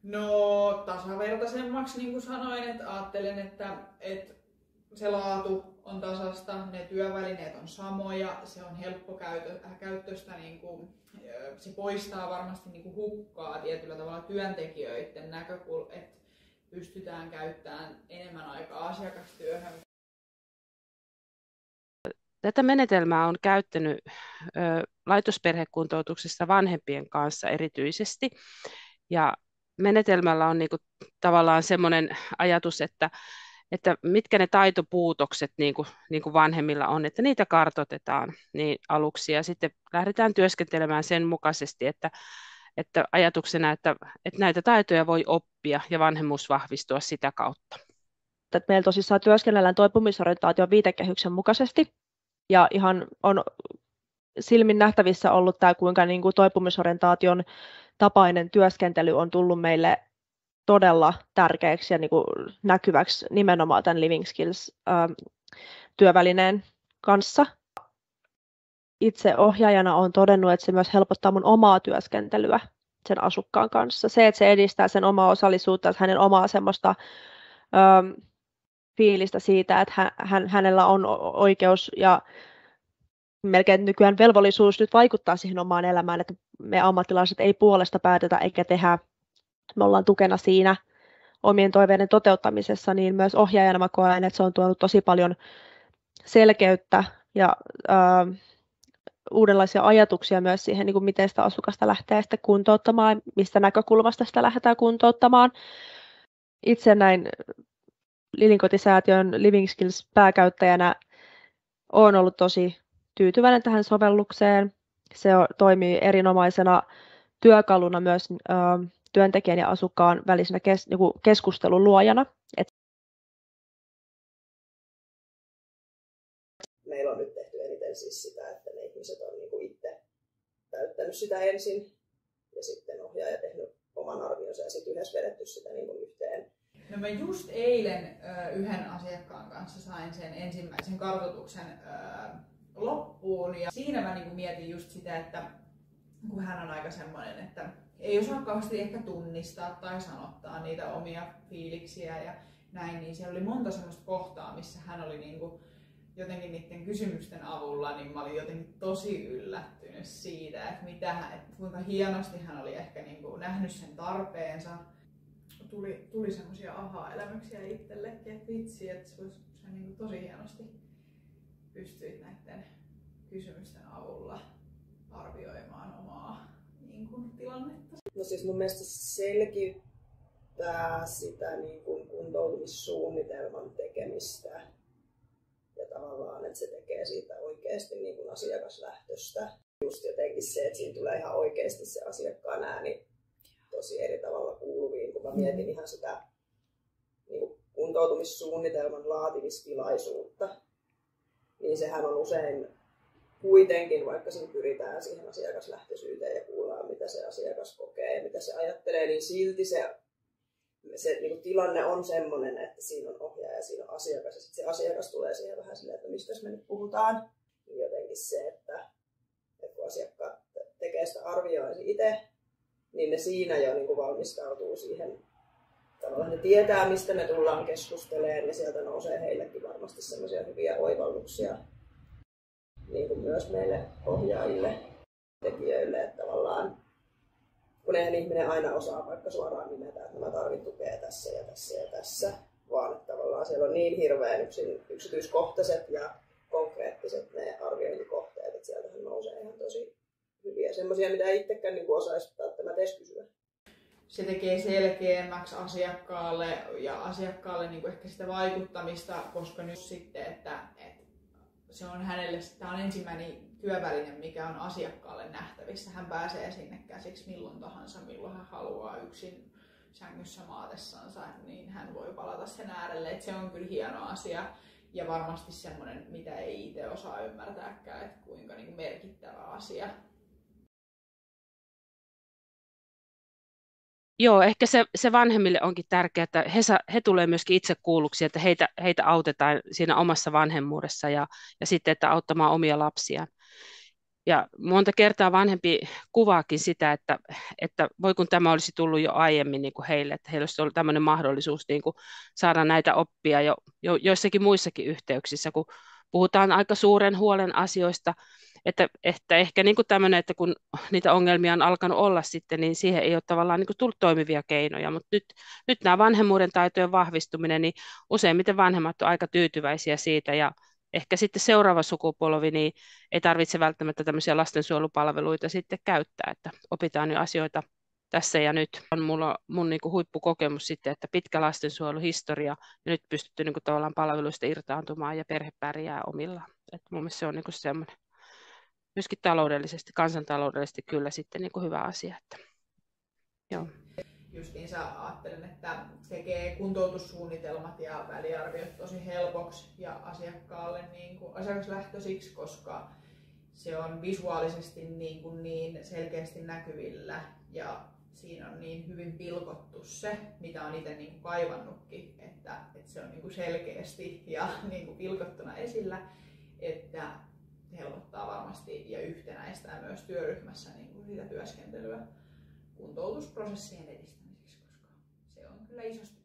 No tasavertaisemmaksi, niin kuin sanoin, että ajattelen, että se laatu on tasasta, ne työvälineet on samoja, se on helppokäyttöistä, niin kuin, se poistaa varmasti niin kuin hukkaa tietyllä tavalla työntekijöiden näkökulmasta, että pystytään käyttämään enemmän aikaa asiakastyöhön. Tätä menetelmää on käyttänyt laitosperhekuntoutuksessa vanhempien kanssa erityisesti. Ja menetelmällä on tavallaan semmoinen ajatus, että mitkä ne taitopuutokset niin kuin vanhemmilla on, että niitä kartoitetaan niin aluksi ja sitten lähdetään työskentelemään sen mukaisesti, että ajatuksena, että näitä taitoja voi oppia ja vanhemmuus vahvistua sitä kautta. Että meillä tosissaan työskennellään toipumisorientaation viitekehyksen mukaisesti ja ihan on silmin nähtävissä ollut tämä, kuinka niin kuin toipumisorientaation tapainen työskentely on tullut meille todella tärkeäksi ja niin kuin näkyväksi nimenomaan tämän Living Skills-työvälineen kanssa. Itse ohjaajana olen todennut, että se myös helpottaa mun omaa työskentelyä sen asukkaan kanssa. Se, että se edistää sen omaa osallisuutta, hänen omaa semmoista fiilistä siitä, että hänellä on oikeus ja melkein nykyään velvollisuus nyt vaikuttaa siihen omaan elämään, että me ammattilaiset ei puolesta päätetä eikä tehdä. Me ollaan tukena siinä omien toiveiden toteuttamisessa, niin myös ohjaajana mä koen, että se on tuonut tosi paljon selkeyttä ja uudenlaisia ajatuksia myös siihen, niin kuin miten sitä asukasta lähtee sitten kuntouttamaan, mistä näkökulmasta sitä lähdetään kuntouttamaan. Itse näin Lilinkotisäätiön Living Skills -pääkäyttäjänä olen ollut tosi tyytyväinen tähän sovellukseen. Se toimii erinomaisena työkaluna myös työntekijän ja asukkaan välisenä keskustelun luojana. Meillä on nyt tehty eniten siis sitä, että ne ihmiset on niin kuin itse täyttänyt sitä ensin ja sitten ohjaaja tehnyt oman arvionsa ja sitten yhdessä vedetty sitä niin kuin yhteen. No mä just eilen yhden asiakkaan kanssa sain sen ensimmäisen kartoituksen loppuun ja siinä mä niinku mietin just sitä, että kun hän on aika semmoinen, että ei osaa kauheasti ehkä tunnistaa tai sanottaa niitä omia fiiliksiä ja näin, niin siellä oli monta semmoista kohtaa, missä hän oli niinku jotenkin niiden kysymysten avulla, niin mä olin jotenkin tosi yllättynyt siitä, että kuinka hienosti hän oli ehkä niinku nähnyt sen tarpeensa. Tuli semmoisia aha-elämyksiä itsellekin, että vitsi, että sä niinku tosi hienosti pystyit näiden kysymysten avulla arvioimaan omaa niin kuin, tilannetta. No siis mun mielestä se selkiyttää sitä niin kuin kuntoutumissuunnitelman tekemistä ja tavallaan, että se tekee siitä oikeasti niin kuin asiakaslähtöstä. Just jotenkin se, että siinä tulee ihan oikeasti se asiakkaan ääni tosi eri tavalla kuuluviin, kun mä mietin ihan sitä niin kuin kuntoutumissuunnitelman laatimistilaisuutta, niin sehän on usein kuitenkin, vaikka siinä pyritään siihen asiakaslähtöisyyteen ja kuullaan, mitä se asiakas kokee ja mitä se ajattelee, niin silti se niin kuin tilanne on semmoinen, että siinä on ohjaaja ja siinä on asiakas ja sitten se asiakas tulee siihen vähän silleen, että mistä me nyt puhutaan. Niin jotenkin se, että kun asiakkaat tekee sitä arviointi itse, niin ne siinä jo niin kuin valmistautuu siihen. Tavallaan ne tietää, mistä me tullaan keskustelemaan ja sieltä nousee heillekin varmasti semmoisia hyviä oivalluksia niin kuin myös meille ohjaajille, tekijöille, että tavallaan kun eihän ihminen aina osaa vaikka suoraan nimetä, että mä tarvitsen tukea tässä ja tässä ja tässä, vaan että tavallaan siellä on niin hirveän yksityiskohtaiset ja konkreettiset ne arviointikohteet, että sieltähän nousee ihan tosi hyviä semmoisia, mitä ei itsekään niin osaisi välttämättä edes kysyä. Se tekee selkeämmäksi asiakkaalle ja asiakkaalle niin kuin ehkä sitä vaikuttamista, koska nyt sitten, että se on hänelle, tämä on ensimmäinen työväline, mikä on asiakkaalle nähtävissä. Hän pääsee sinne käsiksi milloin tahansa, milloin hän haluaa yksin sängyssä maatessansa, niin hän voi palata sen äärelle. Että se on kyllä hieno asia ja varmasti semmoinen, mitä ei itse osaa ymmärtääkään, että kuinka niin kuin merkittävä asia. Joo, ehkä se vanhemmille onkin tärkeää, että he tulee myöskin itse kuulluksi, että heitä autetaan siinä omassa vanhemmuudessa ja sitten, että auttamaan omia lapsiaan. Ja monta kertaa vanhempi kuvaakin sitä, että voi kun tämä olisi tullut jo aiemmin niin kuin heille, että heillä olisi ollut tämmöinen mahdollisuus niin kuin saada näitä oppia jo joissakin muissakin yhteyksissä, kun puhutaan aika suuren huolen asioista, että ehkä niin kuin tämmöinen, että kun niitä ongelmia on alkanut olla sitten, niin siihen ei ole tavallaan niin kuin tullut toimivia keinoja, mutta nyt nämä vanhemmuuden taitojen vahvistuminen, niin useimmiten vanhemmat on aika tyytyväisiä siitä ja ehkä sitten seuraava sukupolvi niin ei tarvitse välttämättä tämmöisiä lastensuojelupalveluita sitten käyttää, että opitaan jo asioita tässä ja nyt. On mun niin kuin huippukokemus sitten, että pitkä lastensuojeluhistoria ja nyt pystytty niin kuin tavallaan palveluista irtaantumaan ja perhe pärjää omillaan. Että mun mielestä se on niin kuin semmoinen myöskin taloudellisesti, kansantaloudellisesti kyllä sitten niin kuin hyvä asia. Että, joo. Justiinsa ajattelen, että tekee kuntoutussuunnitelmat ja väliarviot tosi helpoksi ja asiakkaalle niin kuin asiakaslähtöisiksi, koska se on visuaalisesti niin selkeästi näkyvillä ja siinä on niin hyvin pilkottu se, mitä on itse niin kuin kaivannutkin, että se on niin kuin selkeästi ja niin kuin pilkottuna esillä, että helpottaa varmasti ja yhtenäistää myös työryhmässä niin kuin sitä työskentelyä kuntoutusprosessien edistämiseksi, koska se on kyllä isosti